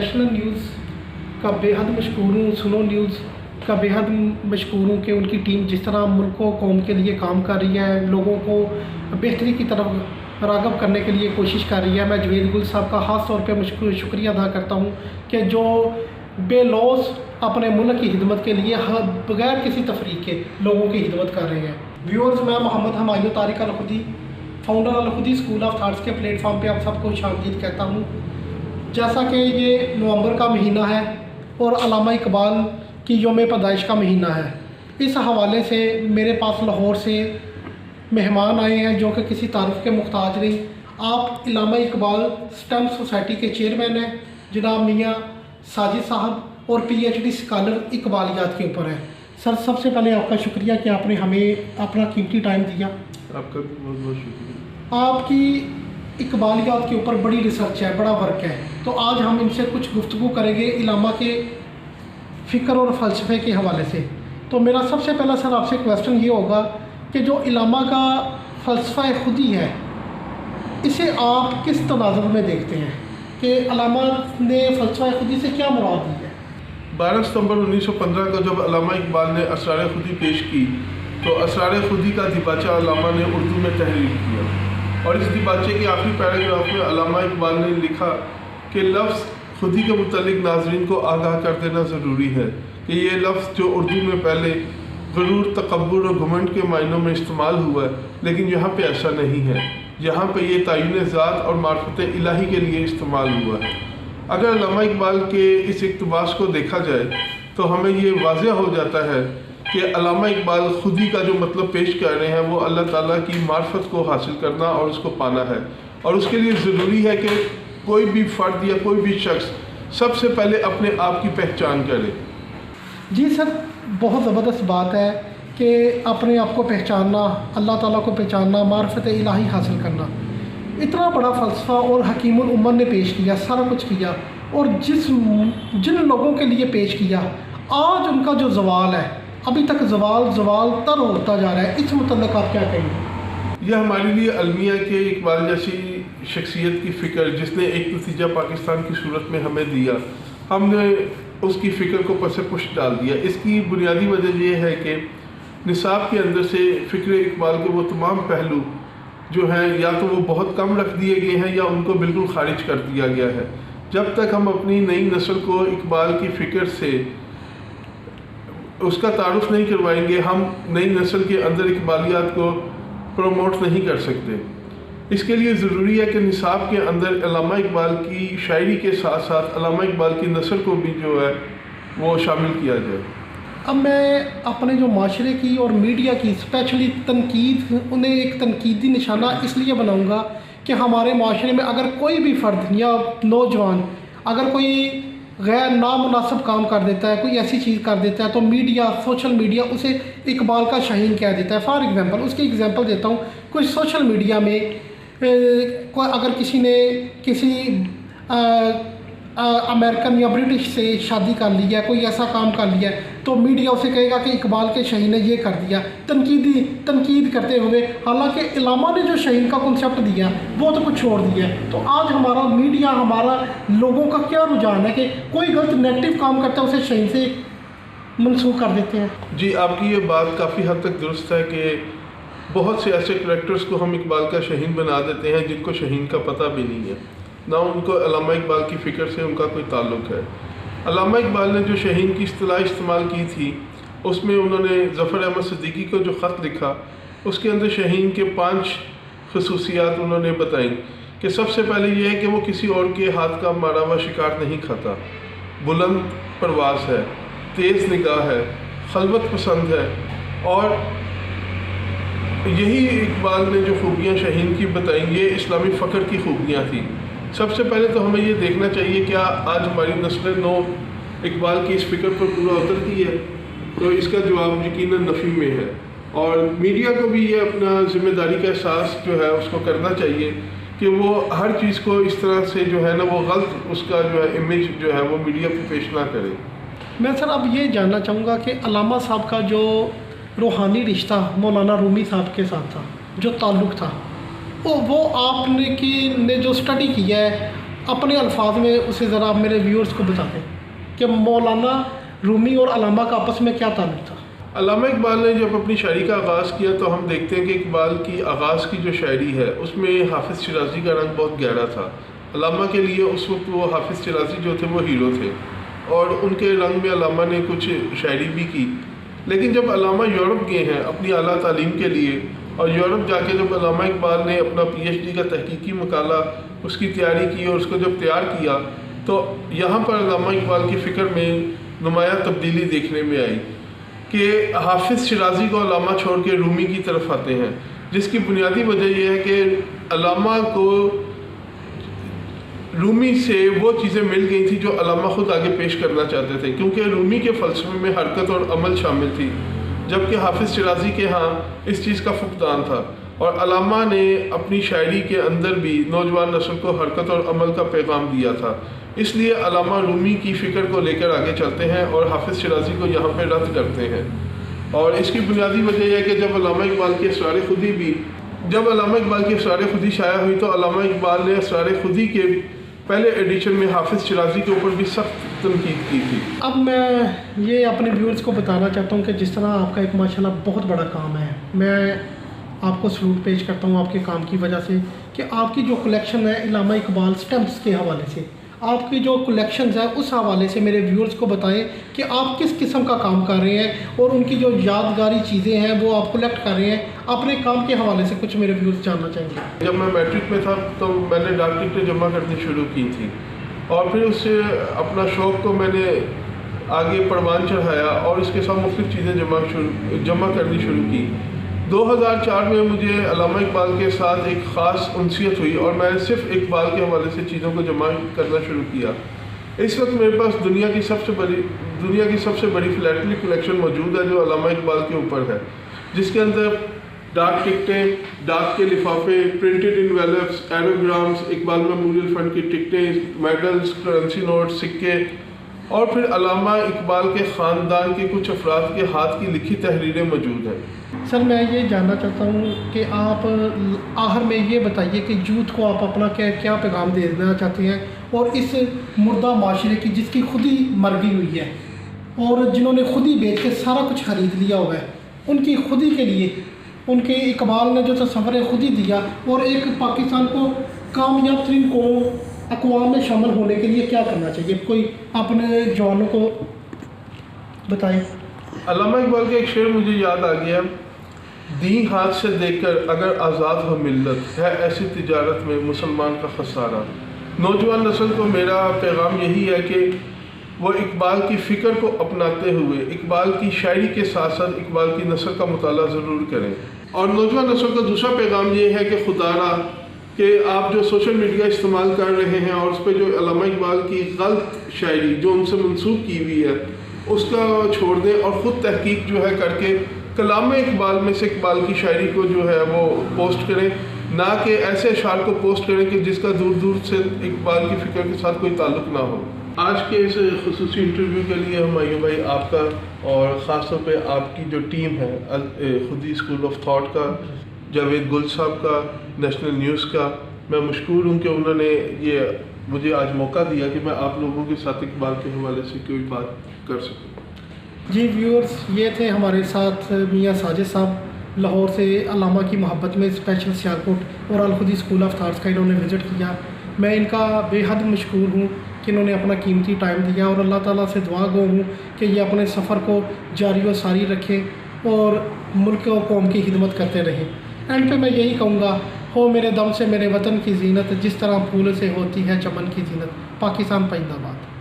National news का बेहद मशहूर हूँ, सुनो न्यूज़ का बेहद मशहूर हूँ कि उनकी टीम जिस तरह मुल्क व कौम के लिए काम कर रही है, लोगों को बेहतरी की तरफ राग़ब करने के लिए कोशिश कर रही है। मैं जवेद गुल साहब का ख़ास तौर पे शुक्रिया अदा करता हूँ कि जो बेलौस अपने मुल्क की खिदमत के लिए बग़ैर किसी तफरीक के लोगों की खिदमत कर रहे हैं। व्यूअर्स, मैं Mohammad Humayun Tariq Al-Khudi, founder Al-Khudi school of thoughts के प्लेटफॉर्म पे आप सबको खुशामदीद कहता हूँ। जैसा कि ये नवंबर का महीना है और अल्लामा इकबाल की यौम पैदाइश का महीना है, इस हवाले से मेरे पास लाहौर से मेहमान आए हैं जो कि किसी तारुफ के मुहताज नहीं। आप अल्लामा इकबाल स्टेम सोसाइटी के चेयरमैन हैं जनाब मियाँ साजिद साहब, और PhD स्कॉलर इकबालियात के ऊपर है। सर, सबसे पहले आपका शुक्रिया कि आपने हमें अपना कीमती टाइम दिया। आपका भी बहुत बहुत शुक्रिया। आपकी इकबालियात के ऊपर बड़ी रिसर्च है, बड़ा वर्क है, तो आज हम इनसे कुछ गुफ्तगू करेंगे अल्लामा के फ़िक्र और फ़लसफ़े के हवाले से। तो मेरा सबसे पहला सर आपसे क्वेश्चन ये होगा कि जो अल्लामा का फ़लसफ़ा खुदी है, इसे आप किस तनाज़ुर में देखते हैं कि अल्लामा ने फ़लसफ़ा खुदी से क्या मुराद दी है? 12 सितंबर 1915 को जब अल्लामा इकबाल ने असरार खुदी पेश की तो असरार खुदी का दिबाचा अल्लामा ने उर्दू में तहरीर किया, और इस दिबाचे के आखिरी पैराग्राफ में अल्लामा इकबाल ने लिखा कि लफ्ज़ खुदी के मुतालिक नाज़रीन को आगाह कर देना ज़रूरी है कि ये लफ्ज़ जो उर्दू में पहले गुरूर, तकब्बुर और घमंड के मायनों में इस्तेमाल हुआ है, लेकिन यहाँ पे ऐसा नहीं है। यहाँ पे ये तायीन ज़ात और मार्फत इलाही के लिए इस्तेमाल हुआ है। अगर अल्लामा इकबाल के इस इक़्तिबास को देखा जाए तो हमें ये वाज़ेह हो जाता है कि अल्लामा इकबाल खुदी का जो मतलब पेश कर रहे हैं वो अल्लाह ताला की मार्फत को हासिल करना और उसको पाना है, और उसके लिए ज़रूरी है कि कोई भी फ़र्द या कोई भी शख्स सबसे पहले अपने आप की पहचान करे। जी सर, बहुत ज़बरदस्त बात है कि अपने आप को पहचानना, अल्लाह ताला को पहचानना, मार्फत इलाही हासिल करना। इतना बड़ा फ़लसफ़ा और हकीमुल उम्मत ने पेश किया, सारा कुछ किया, और जिन लोगों के लिए पेश किया, आज उनका जो ज़वाल है, अभी तक ज़वाल तर होता जा रहा है, इस मुतल्लिक़ आप क्या कहेंगे? यह हमारे लिए अलमिया के इकबाल जैसी शख्सियत की फ़िक्र जिसने एक नतीजा पाकिस्तान की सूरत में हमें दिया, हमने उसकी फ़िक्र को पसे पुष्ट डाल दिया। इसकी बुनियादी वजह यह है कि निसाब के अंदर से फ़िक्र इकबाल के वो तमाम पहलू जो हैं या तो वो बहुत कम रख दिए गए हैं या उनको बिल्कुल ख़ारिज कर दिया गया है। जब तक हम अपनी नई नस्ल को इकबाल की फ़िक्र से उसका तारुफ नहीं करवाएंगे, हम नई नस्ल के अंदर इकबालियात को प्रमोट नहीं कर सकते। इसके लिए ज़रूरी है कि निसाब के अंदर अल्लामा इकबाल की शायरी के साथ साथ अल्लामा इकबाल की नस्ल को भी जो है वो शामिल किया जाए। अब मैं अपने जो माशरे की और मीडिया की स्पेशली तनकीद, उन्हें एक तनकीदी निशाना इसलिए बनाऊंगा कि हमारे माशरे में अगर कोई भी फ़र्द या नौजवान अगर कोई गैर नामुनासिब काम कर देता है, कोई ऐसी चीज़ कर देता है, तो मीडिया, सोशल मीडिया उसे इकबाल का शाहीन कह देता है। फॉर एग्ज़ाम्पल, उसकी एग्ज़ाम्पल देता हूँ, कुछ सोशल मीडिया में अगर किसी ने किसी अमेरिकन या ब्रिटिश से शादी कर ली है, कोई ऐसा काम कर लिया है, तो मीडिया उसे कहेगा कि इकबाल के शाहीन ने ये कर दिया, तनकीद करते हुए। हालांकि अल्लामा ने जो शाहीन का कॉन्सेप्ट दिया वो तो कुछ छोड़ दिया है। तो आज हमारा मीडिया, हमारा लोगों का क्या रुझान है कि कोई गलत नेगेटिव काम करता है उसे शाहीन से मनसूख कर देते हैं। जी, आपकी ये बात काफ़ी हद तक दुरुस्त है कि बहुत से ऐसे करैक्टर्स को हम इकबाल का शाहीन बना देते हैं जिनको शाहीन का पता भी नहीं है, ना उनको अल्लामा इकबाल की फ़िक्र से उनका कोई ताल्लुक़ है। अल्लामा इकबाल ने जो शाहीन की इस्तिलाह इस्तेमाल की थी, उसमें उन्होंने ज़फ़र अहमद सिद्दीकी को जो ख़त लिखा, उसके अंदर शाहीन के 5 खसूसियात उन्होंने बताई कि सबसे पहले ये है कि वो किसी और के हाथ का मारा हुआ शिकार नहीं खाता, बुलंद परवाज़ है, तेज़ निगाह है, खलवत पसंद है, और यही इकबाल ने जो खूबियाँ शाहीन की बताई, ये इस्लामी फ़क्र की खूबियाँ थी। सबसे पहले तो हमें ये देखना चाहिए क्या आज हमारी नस्ल नौ इकबाल की इस फ़िक्र पर पूरा उतरती है, तो इसका जवाब यकीनन नफ़ी में है। और मीडिया को भी ये अपना ज़िम्मेदारी का एहसास जो है उसको करना चाहिए कि वो हर चीज़ को इस तरह से जो है ना वो गलत उसका जो है इमेज जो है वो मीडिया पे पेश ना करे। मैं सर अब ये जानना चाहूँगा कि अल्लामा साहब का जो रूहानी रिश्ता मौलाना रूमी साहब के साथ था, जो ताल्लुक़ था, वो आपने ने जो स्टडी किया है اپنے الفاظ میں اسے ذرا آپ میرے ویورز کو بتا دیں کہ مولانا رومی اور علامہ کا آپس میں کیا تعلق تھا؟ علامہ اقبال نے جب اپنی شاعری کا آغاز کیا تو ہم دیکھتے ہیں کہ اقبال کی آغاز کی جو شاعری ہے اس میں حافظ شیرازی کا رنگ بہت گہرا تھا. علامہ کے لیے اس وقت وہ حافظ شیرازی جو تھے وہ ہیرو تھے اور ان کے رنگ میں علامہ نے کچھ شاعری بھی کی. لیکن جب علامہ یورپ گئے ہیں اپنی اعلیٰ تعلیم کے لیے اور یورپ جا کے جب علامہ اقبال نے اپنا PhD کا تحقیقی مقالہ اس کی تیاری کی اور اس کو جب تیار کیا تو یہاں پر علامہ اقبال کی فکر میں نمایاں تبدیلی دیکھنے میں آئی کہ حافظ شیرازی کو علامہ چھوڑ کے رومی کی طرف آتے ہیں، جس کی بنیادی وجہ یہ ہے کہ علامہ کو رومی سے وہ چیزیں مل گئی تھیں جو علامہ خود آگے پیش کرنا چاہتے تھے، کیونکہ رومی کے فلسفے میں حرکت اور عمل شامل تھی جبکہ حافظ شیرازی کے ہاں اس چیز کا فقدان تھا. اور علامہ نے اپنی شاعری کے اندر بھی نوجوان نسل کو حرکت اور عمل کا پیغام دیا تھا. اس لیے علامہ رومی کی فکر کو لے کر آگے چلتے ہیں اور حافظ شیرازی کو یہاں پہ رد کرتے ہیں. اور اس کی بنیادی وجہ یہ ہے کہ جب علامہ اقبال کی اسرار خودی شائع ہوئی تو علامہ اقبال نے اسرار خودی کے پہلے ایڈیشن میں حافظ شیرازی کے اوپر بھی سخت تنقید کی تھی. اب میں یہ اپنے ویورز کو بتانا چاہتا ہوں کہ جس طرح آپ کا ایک ماشاءاللہ بہت بڑا کام ہے، میں آپ کو سلوٹ پیش کرتا ہوں آپ کے کام کی وجہ سے کہ آپ کی جو کلیکشن ہے علامہ اقبال سٹیمپس کے حوالے سے، آپ کی جو کلیکشنز ہیں اس حوالے سے میرے ویورز کو بتائیں کہ آپ کس قسم کا کام کر رہے ہیں اور ان کی جو یادگاری چیزیں ہیں وہ آپ کلیکٹ کر رہے ہیں. اپنے کام کے حوالے سے کچھ میرے ویورز جاننا چاہیں گے. جب میں میٹرک میں تھا تو میں نے ڈاک ٹکٹیں جمع کرنی شروع کی تھی اور پھر اس سے اپنا شوق کو میں نے آگے پروان چڑھایا اور اس کے ساتھ مختلف چیزیں جمع کرنی شروع کی. 2004 میں مجھے علامہ اقبال کے ساتھ ایک خاص انسیت ہوئی اور میں نے صرف اقبال کے حوالے سے چیزوں کو جمع کرنا شروع کیا. اس وقت میرے پاس دنیا کی سب سے بڑی فلیٹلی کلیکشن موجود ہے جو علامہ اقبال کے اوپر ہے، جس کے اندر ڈاک ٹکٹیں، ڈاک کے لفافے، printed envelopes, ایروگرامز، Iqbal memorial fund کی ٹکٹیں، میڈلز، کرنسی نوٹ، سکے اور پھر علامہ اقبال کے خاندان کے کچھ افراد کے ہاتھ کی لکھی تحریریں موجود ہیں. سر میں یہ جاننا چاہتا ہوں کہ آپ آخر میں یہ بتائیے کہ یوتھ کو آپ اپنا کیا پیغام دے دینا چاہتے ہیں اور اس مردہ معاشرے کی جس کی خود ہی مرگی ہوئی ہے اور جنہوں نے خود ہی بیچ کے سارا کچھ خرید لیا ہوا ہے، ان کی خودی کے لیے ان کے اقبال نے جو تصور خود ہی دیا اور ایک پاکستان کو کامیاب ترین اقوام میں شامل ہونے کے لیے کیا کرنا چاہیے، کوئی اپنے جوانوں کو بتائیں. علامہ اقبال کا ایک شعر مجھے یاد آ گیا، دیں ہاتھ سے دے کر اگر آزاد ہو ملت، ہے ایسی تجارت میں مسلمان کا خسارہ. نوجوان نسل کو میرا پیغام یہی ہے کہ وہ اقبال کی فکر کو اپناتے ہوئے اقبال کی شاعری کے ساتھ ساتھ اقبال کی نثر کا مطالعہ ضرور کریں. اور نوجوان نسل کا دوسرا پیغام یہ ہے کہ خدا را کہ آپ جو سوشل میڈیا استعمال کر رہے ہیں اور اس پہ جو علامہ اقبال کی غلط شاعری جو ان سے منسوب کی ہوئی ہے اس کا چھوڑ دیں اور خود تحقیق جو ہے کر کے کلام اقبال میں سے اقبال کی شاعری کو جو ہے وہ پوسٹ کریں، نہ کہ ایسے اشعار کو پوسٹ کریں کہ جس کا دور دور سے اقبال کی فکر کے ساتھ کوئی تعلق نہ ہو. آج کے اس خصوصی انٹرویو کے لیے ہمایوں بھائی آپ کا اور خاص طور پہ آپ کی جو ٹیم ہے خودی اسکول آف تھاٹ کا، جاوید گل صاحب کا، نیشنل نیوز کا، میں مشکور ہوں کہ انہوں نے یہ مجھے آج موقع دیا کہ میں آپ لوگوں کے ساتھ اقبال کے حوالے سے کوئی بات کر سکوں. جی ویورز، یہ تھے ہمارے ساتھ میاں ساجد صاحب، لاہور سے علامہ کی محبت میں اسپیشل سیالکوٹ اور الخودی اسکول آف تھاٹس کا انہوں نے وزٹ کیا. میں ان کا بے حد مشکور ہوں کہ انہوں نے اپنا قیمتی ٹائم دیا اور اللہ تعالیٰ سے دعا گو ہوں کہ یہ اپنے سفر کو جاری و ساری رکھیں اور ملک و قوم کی خدمت کرتے رہیں. اینڈ پہ میں یہی کہوں گا، ہو میرے دم سے میرے وطن کی زینت، جس طرح پھول سے ہوتی ہے چمن کی زینت. پاکستان پائندہ باد.